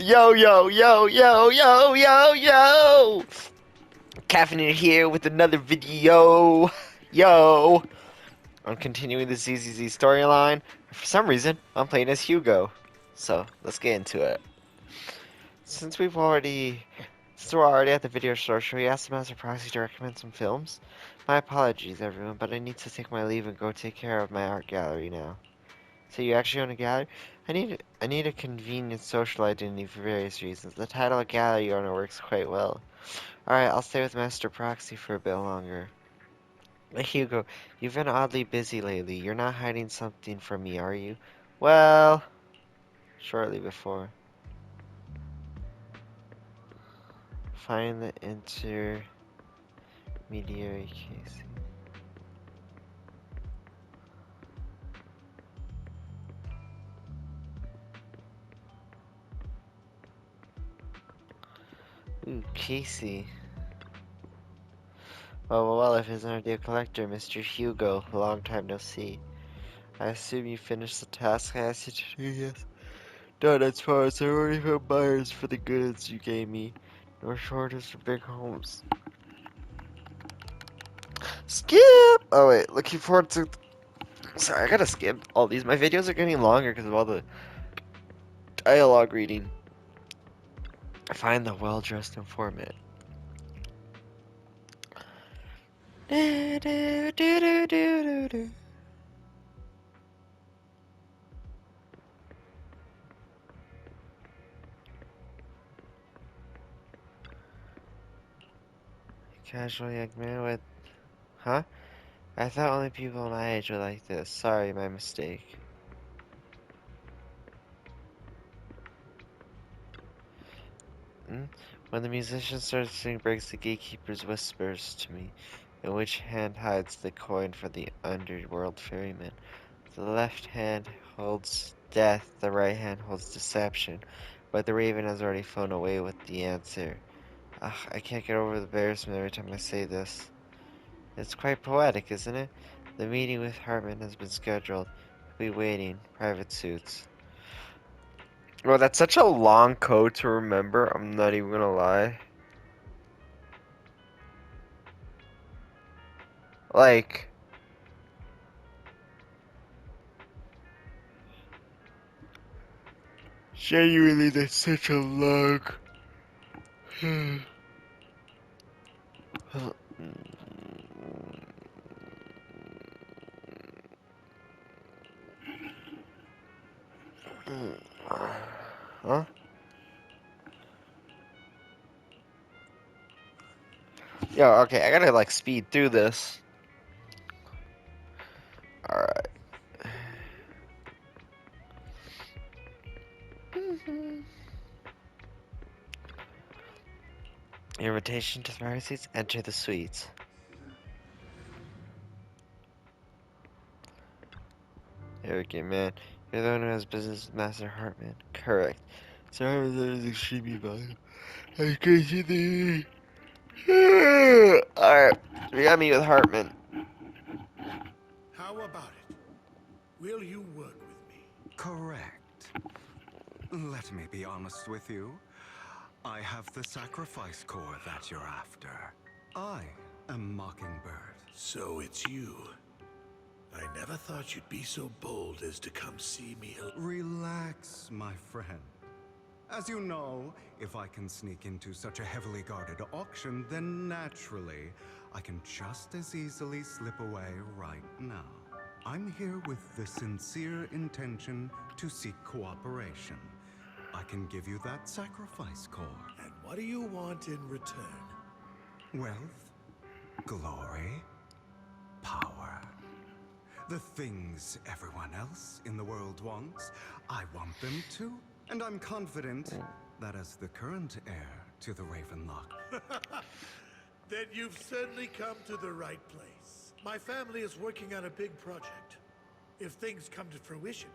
Yo, yo, yo, yo, yo, yo, yo! Cafenator here with another video. Yo! I'm continuing the ZZZ storyline. For some reason, I'm playing as Hugo. So, let's get into it. Since we're already at the video store, should we ask the Master Proxy to recommend some films? My apologies, everyone, but I need to take my leave and go take care of my art gallery now. So you actually own a gallery? I need a convenient social identity for various reasons. The title of gallery owner works quite well. Alright, I'll stay with Master Proxy for a bit longer. Hugo, you've been oddly busy lately. You're not hiding something from me, are you? Well, shortly before. Find the intermediary case. Ooh, Casey. Well, if it's an ideal collector, Mr. Hugo, long time no see. I assume you finished the task I asked you to do, yes? Done as far as I already found buyers for the goods you gave me. No shortage for big homes. Skip! Oh wait, looking forward to... Sorry, I gotta skip all these. My videos are getting longer because of all the dialogue reading. Find the well-dressed informant. Do, do, do, do, do, do. Casual young man with... Huh? I thought only people my age were like this. Sorry, my mistake. When the musician starts singing breaks, the gatekeeper's whispers to me, in which hand hides the coin for the underworld ferryman. The left hand holds death, the right hand holds deception, but the raven has already flown away with the answer. Ugh, I can't get over the embarrassment every time I say this. It's quite poetic, isn't it? The meeting with Hartman has been scheduled. We'll be waiting. Private suits. Well, that's such a long code to remember, I'm not even gonna lie. Like... Genuinely, that's such a long... Huh? Yo, okay, I gotta like speed through this. Alright. Invitation to the private seats, enter the suites. Okay, man. You're the one who has business with Master Hartman. Correct. So Hartman is extremely valuable. I can't see the... Alright, we gotta meet with Hartman. How about it? Will you work with me? Correct. Let me be honest with you. I have the sacrifice core that you're after. I am Mockingbird. So it's you. I never thought you'd be so bold as to come see me. Relax, my friend. As you know, if I can sneak into such a heavily guarded auction, then naturally, I can just as easily slip away right now. I'm here with the sincere intention to seek cooperation. I can give you that sacrifice core. And what do you want in return? Wealth, glory, power. The things everyone else in the world wants, I want them too. And I'm confident that as the current heir to the Ravenlock... Then you've certainly come to the right place. My family is working on a big project. If things come to fruition,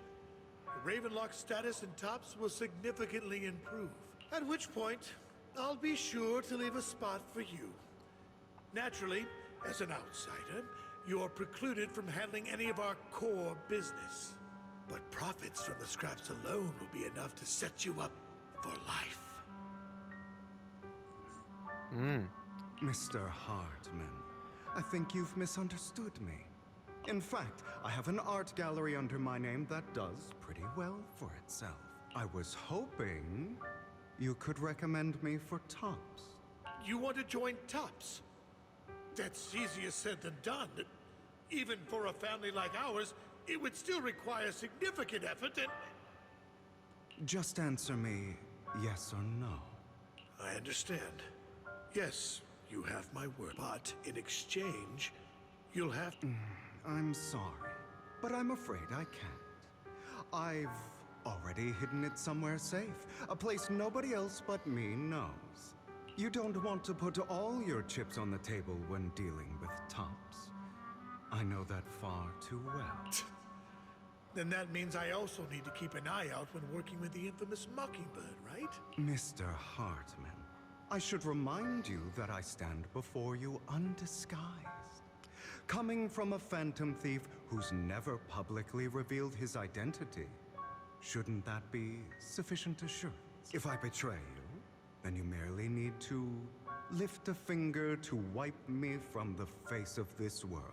the Ravenlock's status in Tops will significantly improve. At which point, I'll be sure to leave a spot for you. Naturally, as an outsider, you're precluded from handling any of our core business. But profits from the scraps alone will be enough to set you up for life. Mr. Hartman, I think you've misunderstood me. In fact, I have an art gallery under my name that does pretty well for itself. I was hoping you could recommend me for Tops. You want to join Tops? That's easier said than done. Even for a family like ours, it would still require significant effort and... Just answer me yes or no. I understand. Yes, you have my word. But in exchange, you'll have... I'm sorry, but I'm afraid I can't. I've already hidden it somewhere safe, a place nobody else but me knows. You don't want to put all your chips on the table when dealing with Tops. I know that far too well. Then that means I also need to keep an eye out when working with the infamous Mockingbird, right? Mr. Hartman, I should remind you that I stand before you undisguised. Coming from a phantom thief who's never publicly revealed his identity, shouldn't that be sufficient assurance? If I betray you, then you merely need to lift a finger to wipe me from the face of this world.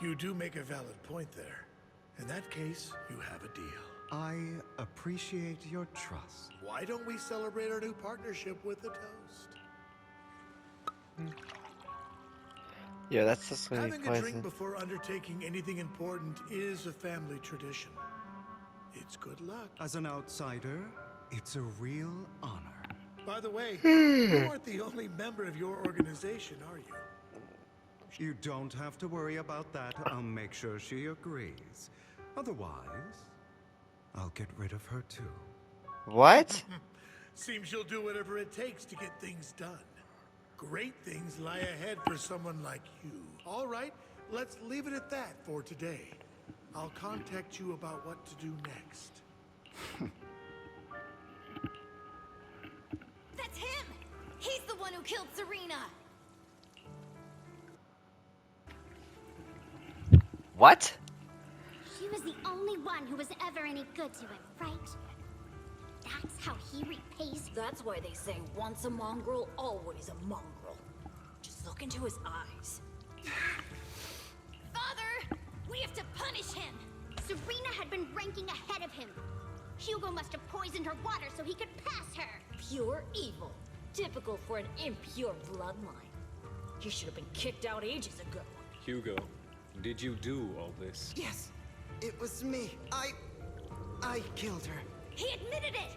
You do make a valid point there. In that case, you have a deal. I appreciate your trust. Why don't we celebrate our new partnership with a toast? Yeah, that's just gonna be Having a drink poison. before undertaking anything important is a family tradition. It's good luck. As an outsider, it's a real honor. By the way, you aren't the only member of your organization, are you? You don't have to worry about that. I'll make sure she agrees. Otherwise, I'll get rid of her too. What? Seems you'll do whatever it takes to get things done. Great things lie ahead for someone like you. All right, let's leave it at that for today. I'll contact you about what to do next. That's him! He's the one who killed Serena! What? She was the only one who was ever any good to him, right? That's how he repays. That's why they say once a mongrel, always a mongrel. Just look into his eyes. Father! We have to punish him! Serena had been ranking ahead of him. Hugo must have poisoned her water so he could pass her. Pure evil. Typical for an impure bloodline. He should have been kicked out ages ago. Hugo, did you do all this? Yes, it was me. I killed her. He admitted it!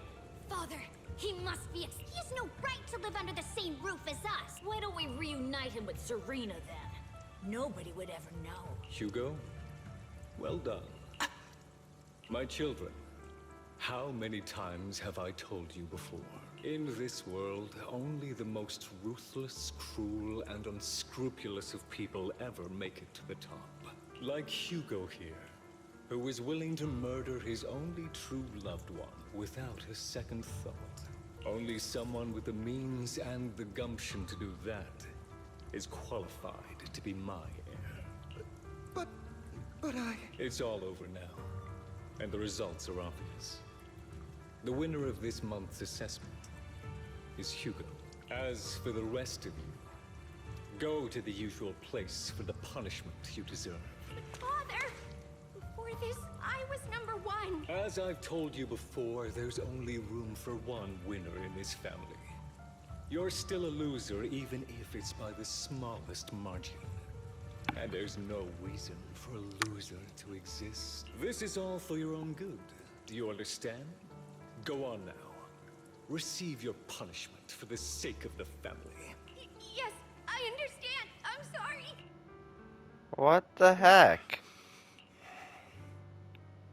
Father, he must be... He has no right to live under the same roof as us. Why don't we reunite him with Serena then? Nobody would ever know. Hugo, well done. My children, how many times have I told you before? In this world, only the most ruthless, cruel, and unscrupulous of people ever make it to the top. Like Hugo here, who is willing to murder his only true loved one without a second thought. Only someone with the means and the gumption to do that is qualified to be my heir. But I... It's all over now, and the results are obvious. The winner of this month's assessment is Hugo. As for the rest of you, go to the usual place for the punishment you deserve. Father! Before this, I was number one. As I've told you before, there's only room for one winner in this family. You're still a loser, even if it's by the smallest margin. And there's no reason for a loser to exist. This is all for your own good. Do you understand? Go on now. Receive your punishment for the sake of the family. Yes, I understand. I'm sorry. What the heck?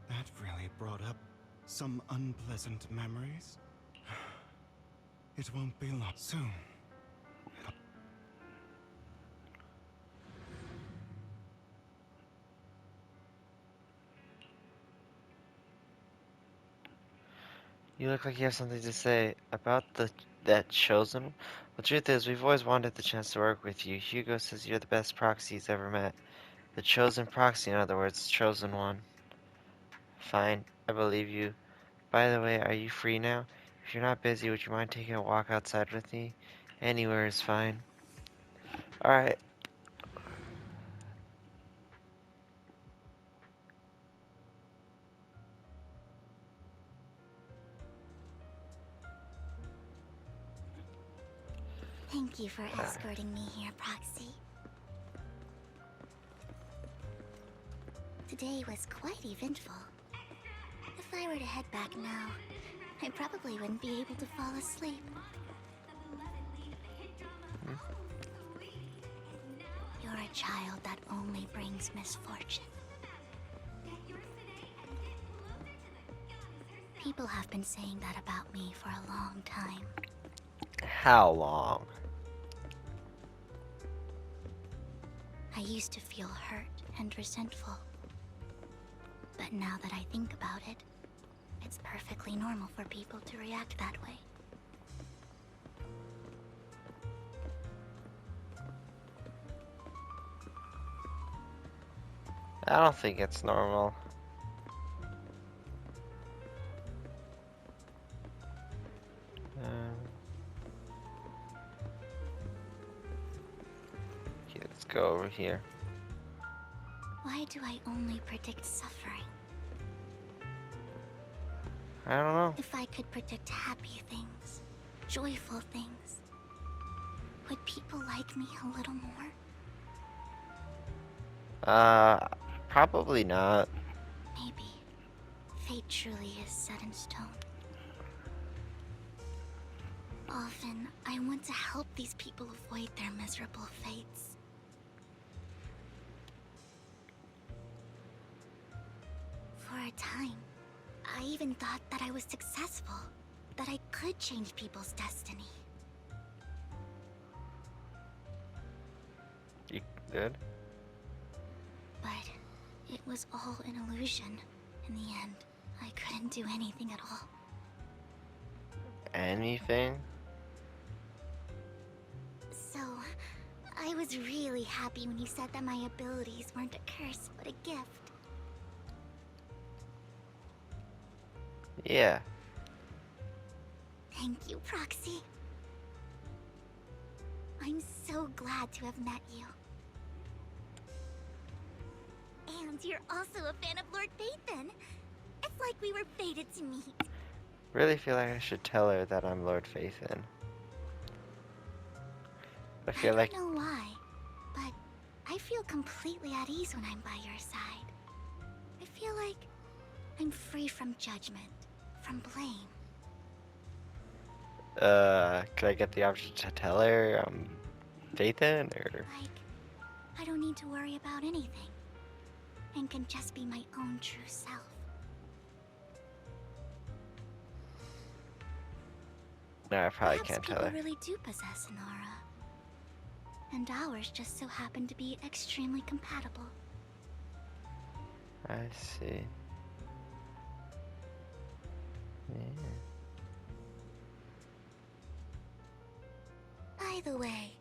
That really brought up some unpleasant memories. It won't be long soon. You look like you have something to say about that chosen. Well, the truth is, we've always wanted the chance to work with you. Hugo says you're the best proxy he's ever met. The chosen proxy, in other words, chosen one. Fine, I believe you. By the way, are you free now? If you're not busy, would you mind taking a walk outside with me? Anywhere is fine. Alright. Thank you for escorting me here, Proxy. Today was quite eventful. If I were to head back now, I probably wouldn't be able to fall asleep. You're a child that only brings misfortune. People have been saying that about me for a long time. How long? I used to feel hurt and resentful. But now that I think about it, it's perfectly normal for people to react that way. I don't think it's normal. Okay, let's go over here. Why do I only predict suffering? I don't know. If I could predict happy things, joyful things, would people like me a little more? Probably not. Maybe fate truly is set in stone. Often, I want to help these people avoid their miserable fates. For a time, I even thought that I was successful, that I could change people's destiny. You good? But it was all an illusion. In the end, I couldn't do anything at all. Anything? So, I was really happy when you said that my abilities weren't a curse, but a gift. Yeah. Thank you, Proxy. I'm so glad to have met you. And you're also a fan of Lord Phaethon. It's like we were fated to meet. Really feel like I should tell her that I'm Lord Phaethon. I feel like I don't know why, but I feel completely at ease when I'm by your side. I feel like I'm free from judgment, from blame. could I get the option to tell her I'm Phaethon, or? Like, I don't need to worry about anything, and can just be my own true self. No, I probably Perhaps can't tell people her. really do possess an aura. And ours just so happen to be extremely compatible. I see. Yeah. By the way,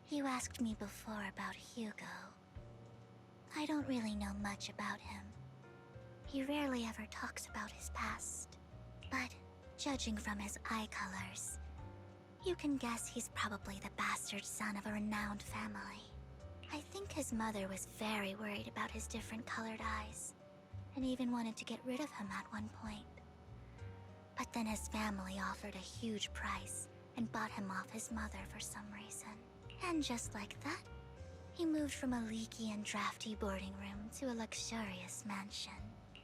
you asked me before about Hugo. I don't really know much about him. He rarely ever talks about his past. But judging from his eye colors, you can guess he's probably the bastard son of a renowned family. I think his mother was very worried about his different colored eyes, and even wanted to get rid of him at one point. But then his family offered a huge price and bought him off his mother for some reason. And just like that, he moved from a leaky and drafty boarding room to a luxurious mansion.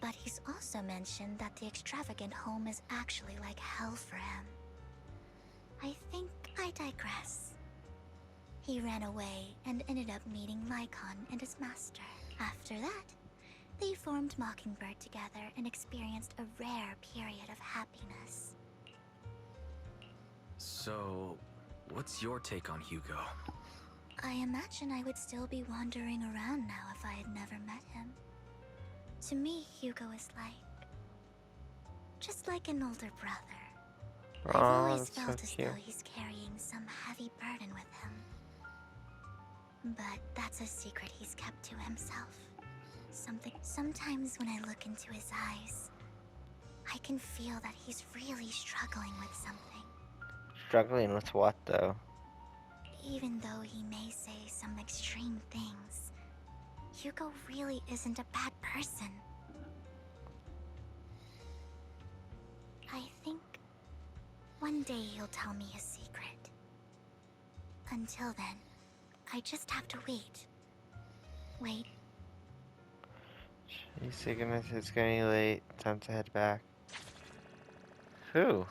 But he's also mentioned that the extravagant home is actually like hell for him. I think I digress. He ran away and ended up meeting Lycon and his master. After that, they formed Mockingbird together and experienced a rare period of happiness. So, what's your take on Hugo? I imagine I would still be wandering around now if I had never met him. To me, Hugo is just like an older brother. I've always that's so felt as cute. though he's carrying some heavy burden with him. But that's a secret he's kept to himself. Sometimes when I look into his eyes, I can feel that he's really struggling with something. Struggling with what, though? Even though he may say some extreme things, Hugo really isn't a bad person. I think one day he'll tell me his secret. Until then, I just have to wait. Wait. He's it's getting late. Time to head back. Whew.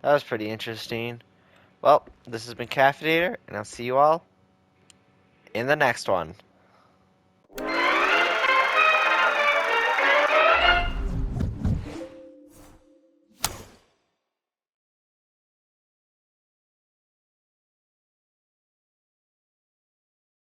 That was pretty interesting. Well, this has been Cafenator, and I'll see you all in the next one.